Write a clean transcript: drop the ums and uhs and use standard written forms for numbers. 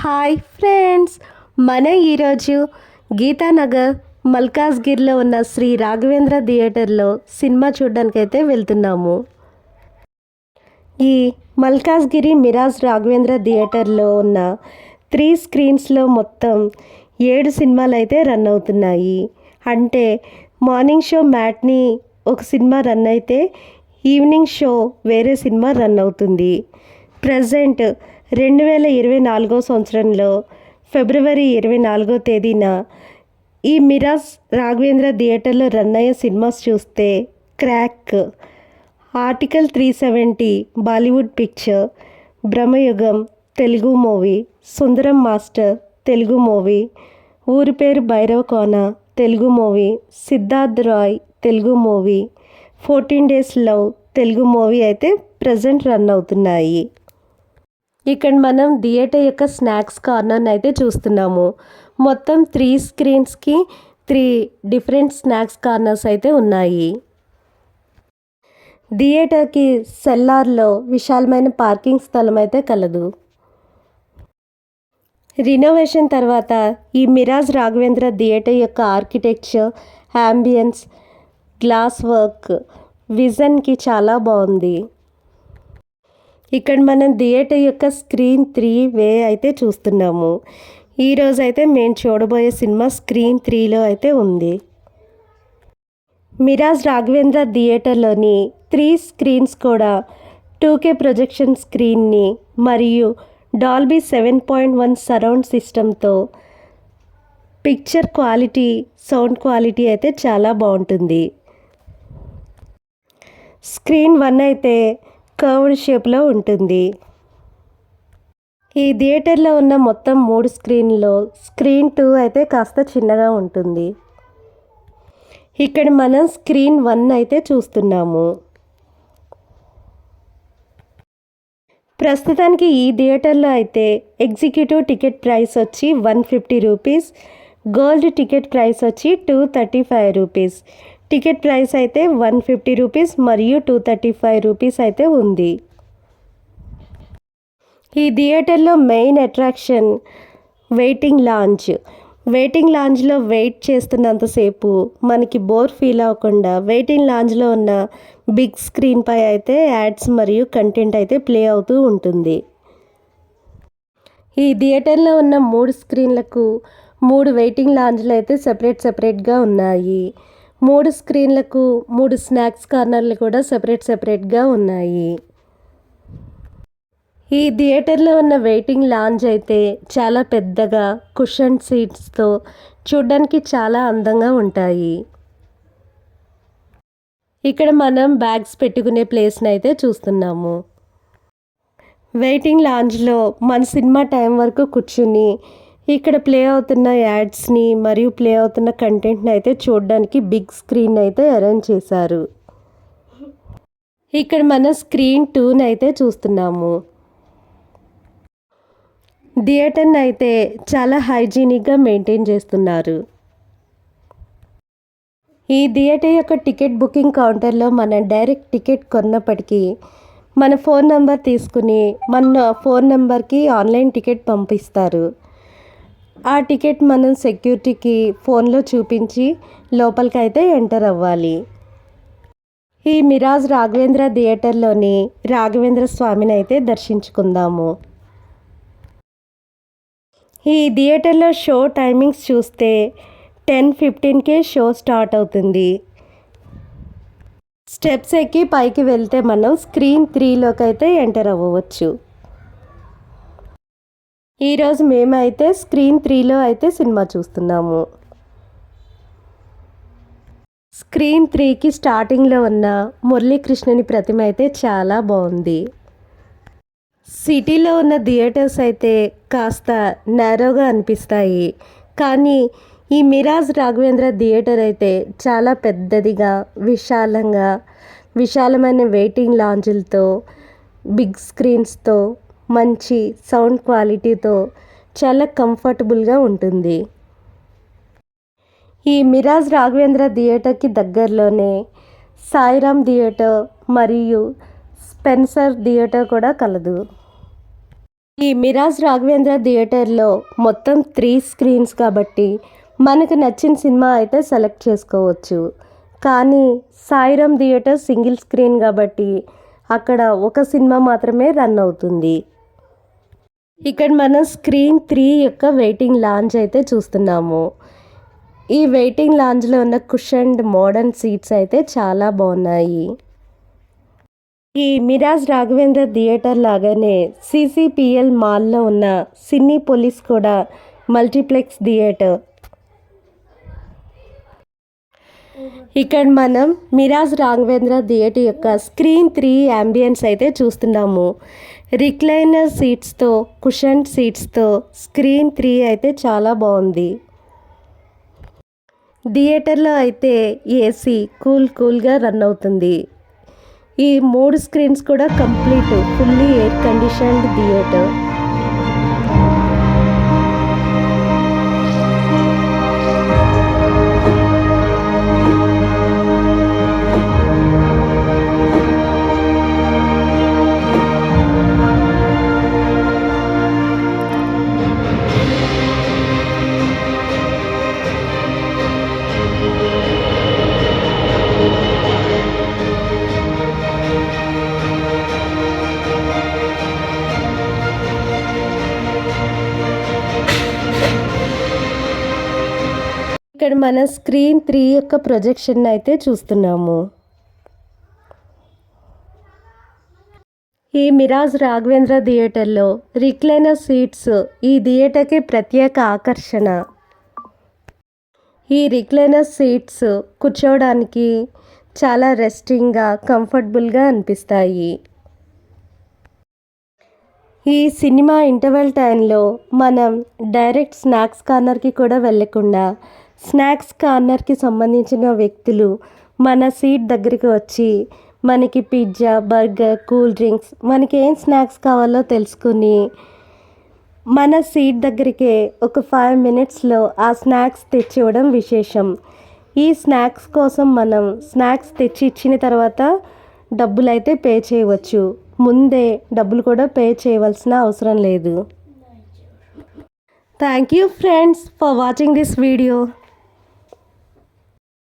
Hi friends, మన ఈరోజు గీతానగర్ మల్కాజ్గిరిలో ఉన్న శ్రీ రాఘవేంద్ర థియేటర్లో సినిమా చూడడానికైతే వెళ్తున్నాము. ఈ మల్కాజ్గిరి మిరాజ్ రాఘవేంద్ర థియేటర్లో ఉన్న 3 స్క్రీన్స్లో మొత్తం 7 సినిమాలు అయితే రన్ అవుతున్నాయి. అంటే మార్నింగ్ షో మ్యాట్ని ఒక సినిమా రన్ అయితే ఈవినింగ్ షో వేరే సినిమా రన్ అవుతుంది. ప్రజెంట్ 2024 సంవత్సరంలో ఫిబ్రవరి 24వ తేదీన ఈ మిరాజ్ రాఘవేంద్ర థియేటర్లో రన్ అయ్యే సినిమాస్ చూస్తే crack, article 370 Bollywood picture, Bramayugam Telugu movie, Sundaram master Telugu movie, Ooru Peru Bhairavakona Telugu movie, Siddharth Roy Telugu movie, 14 days love Telugu movie అయితే ప్రజెంట్ రన్ అవుతున్నాయి. ఇక్కడ మనం థియేటర్ యొక్క స్నాక్స్ కార్నర్ని అయితే చూస్తున్నాము. మొత్తం 3 స్క్రీన్స్కి 3 డిఫరెంట్ స్నాక్స్ కార్నర్స్ అయితే ఉన్నాయి. థియేటర్కి సెల్లార్లో విశాలమైన పార్కింగ్ స్థలం అయితే కలదు. రినోవేషన్ తర్వాత ఈ మిరాజ్ రాఘవేంద్ర థియేటర్ యొక్క ఆర్కిటెక్చర్, యాంబియన్స్, గ్లాస్ వర్క్ విజన్కి చాలా బాగుంది. ఇక్కడ మనం థియేటర్ యొక్క స్క్రీన్ 3 అయితే చూస్తున్నాము. ఈరోజు అయితే మేము చూడబోయే సినిమా స్క్రీన్ 3లో అయితే ఉంది. మిరాజ్ రాఘవేంద్ర థియేటర్లోని 3 స్క్రీన్స్ కూడా 2K ప్రొజెక్షన్ స్క్రీన్ని మరియు డాల్బీ 7.1 సరౌండ్ సిస్టంతో పిక్చర్ క్వాలిటీ, సౌండ్ క్వాలిటీ అయితే చాలా బాగుంటుంది. స్క్రీన్ 1 అయితే కర్వ్డ్ షేప్లో ఉంటుంది. ఈ థియేటర్లో ఉన్న మొత్తం 3 స్క్రీన్లో స్క్రీన్ 2 అయితే కాస్త చిన్నగా ఉంటుంది. ఇక్కడ మనం స్క్రీన్ 1 అయితే చూస్తున్నాము. ప్రస్తుతానికి ఈ థియేటర్లో అయితే ఎగ్జిక్యూటివ్ టికెట్ ప్రైస్ వచ్చి 150 రూపీస్, గోల్డ్ టికెట్ ప్రైస్ వచ్చి 235 రూపీస్. టికెట్ ప్రైస్ అయితే 150 రూపీస్ మరియు 235 రూపీస్ అయితే ఉంది. ఈ థియేటర్లో main attraction waiting lounge. Waiting లాంజ్లో వెయిట్ చేస్తున్నంతసేపు మనకి బోర్ ఫీల్ అవ్వకుండా వెయిటింగ్ లాంజ్లో ఉన్న బిగ్ స్క్రీన్పై అయితే యాడ్స్ మరియు కంటెంట్ అయితే ప్లే అవుతూ ఉంటుంది. ఈ థియేటర్లో ఉన్న 3 స్క్రీన్లకు 3 వెయిటింగ్ లాంజ్లు అయితే సెపరేట్గా ఉన్నాయి. 3 స్క్రీన్లకు 3 స్నాక్స్ కార్నర్లు కూడా సెపరేట్గా ఉన్నాయి. ఈ థియేటర్లో ఉన్న వెయిటింగ్ లాంజ్ అయితే చాలా పెద్దగా కుషన్ సీట్స్తో చూడడానికి చాలా అందంగా ఉంటాయి. ఇక్కడ మనం బ్యాగ్స్ పెట్టుకునే ప్లేస్ని అయితే చూస్తున్నాము. వెయిటింగ్ లాంజ్లో మన సినిమా టైం వరకు కూర్చుని ఇక్కడ ప్లే అవుతున్న యాడ్స్ని మరియు ప్లే అవుతున్న కంటెంట్ని అయితే చూడడానికి బిగ్ స్క్రీన్ అయితే అరేంజ్ చేశారు. ఇక్కడ మనం స్క్రీన్ 2 అయితే చూస్తున్నాము. థియేటర్ని అయితే చాలా హైజీనిక్గా మెయింటైన్ చేస్తున్నారు. ఈ థియేటర్ యొక్క టికెట్ బుకింగ్ కౌంటర్లో మనం డైరెక్ట్ టికెట్ కొన్నప్పటికీ మన ఫోన్ నెంబర్ తీసుకుని మన ఫోన్ నెంబర్కి ఆన్లైన్ టికెట్ పంపిస్తారు. ఆ టికెట్ మనం సెక్యూరిటీకి ఫోన్లో చూపించి లోపలికి అయితే ఎంటర్ అవ్వాలి. ఈ మిరాజ్ రాఘవేంద్ర థియేటర్లోని రాఘవేంద్ర స్వామిని అయితే దర్శించుకుందాము. ఈ థియేటర్లో షో టైమింగ్స్ చూస్తే 10:15కే షో స్టార్ట్ అవుతుంది. స్టెప్స్ ఎక్కి పైకి వెళ్తే మనం స్క్రీన్ 3లోకి అయితే ఎంటర్ అవ్వవచ్చు. ఈరోజు మేమైతే స్క్రీన్ 3లో అయితే సినిమా చూస్తున్నాము. స్క్రీన్ 3కి స్టార్టింగ్లో ఉన్న మురళీకృష్ణుని ప్రతిమ అయితే చాలా బాగుంది. సిటీలో ఉన్న థియేటర్స్ అయితే కాస్త నేరోగా అనిపిస్తాయి, కానీ ఈ మిరాజ్ రాఘవేంద్ర థియేటర్ అయితే చాలా పెద్దదిగా, విశాలమైన వెయిటింగ్ లాంజ్లతో, బిగ్ స్క్రీన్స్తో, మంచి సౌండ్ క్వాలిటీతో చాలా కంఫర్టబుల్గా ఉంటుంది. ఈ మిరాజ్ రాఘవేంద్ర థియేటర్కి దగ్గరలోనే సాయిరామ్ థియేటర్ మరియు స్పెన్సర్ థియేటర్ కూడా కలదు. ఈ మిరాజ్ రాఘవేంద్ర థియేటర్లో మొత్తం 3 స్క్రీన్స్ కాబట్టి మనకు నచ్చిన సినిమా అయితే సెలెక్ట్ చేసుకోవచ్చు. కానీ సాయిరామ్ థియేటర్ సింగిల్ స్క్రీన్ కాబట్టి అక్కడ ఒక సినిమా మాత్రమే రన్ అవుతుంది. ఇక్కడ మనం స్క్రీన్ 3 యొక్క వెయిటింగ్ లాంజ్ అయితే చూస్తున్నాము. ఈ వెయిటింగ్ లాంజ్లో ఉన్న కుషన్డ్ మోడర్న్ సీట్స్ అయితే చాలా బాగున్నాయి. ఈ మిరాజ్ రాఘవేంద్ర థియేటర్ లాగానే సిసిపిఎల్ మాల్లో ఉన్న సినీపోలిస్ కూడా మల్టీప్లెక్స్ థియేటర్. ఇక్కడ మనం మిరాజ్ రాఘవేంద్ర థియేటర్ యొక్క స్క్రీన్ 3 యాంబియన్స్ అయితే చూస్తున్నాము. రిక్లైనర్ సీట్స్తో కుషన్ సీట్స్తో స్క్రీన్ 3 అయితే చాలా బాగుంది. థియేటర్లో అయితే ఏసీ కూల్గా రన్ అవుతుంది. ఈ 3 స్క్రీన్స్ కూడా complete fully air conditioned theatre. ఇక్కడ మన స్క్రీన్ 3 యొక్క ప్రొజెక్షన్ అయితే చూస్తున్నాము. ఈ మిరాజ్ రాఘవేంద్ర థియేటర్లో రిక్లైనర్ సీట్స్ ఈ థియేటర్కి ప్రత్యేక ఆకర్షణ. ఈ రిక్లైనర్ సీట్స్ కూర్చోవడానికి చాలా రెస్టింగ్గా కంఫర్టబుల్గా అనిపిస్తాయి. ఈ సినిమా ఇంటర్వెల్ టైంలో మనం డైరెక్ట్ స్నాక్స్ కార్నర్కి కూడా వెళ్ళకుండా స్నాక్స్ కార్నర్కి సంబంధించిన వ్యక్తులు మన సీట్ దగ్గరికి వచ్చి మనకి పిజ్జా, బర్గర్, కూల్ డ్రింక్స్ మనకి ఏం స్నాక్స్ కావాలో తెలుసుకుని మన సీట్ దగ్గరికే ఒక 5 మినిట్స్లో ఆ స్నాక్స్ తెచ్చి ఇవ్వడం విశేషం. ఈ స్నాక్స్ కోసం మనం స్నాక్స్ తెచ్చి ఇచ్చిన తర్వాత డబ్బులు అయితే పే చేయవచ్చు. ముందే డబ్బులు కూడా పే చేయవలసిన అవసరం లేదు. Thank you friends for watching this video.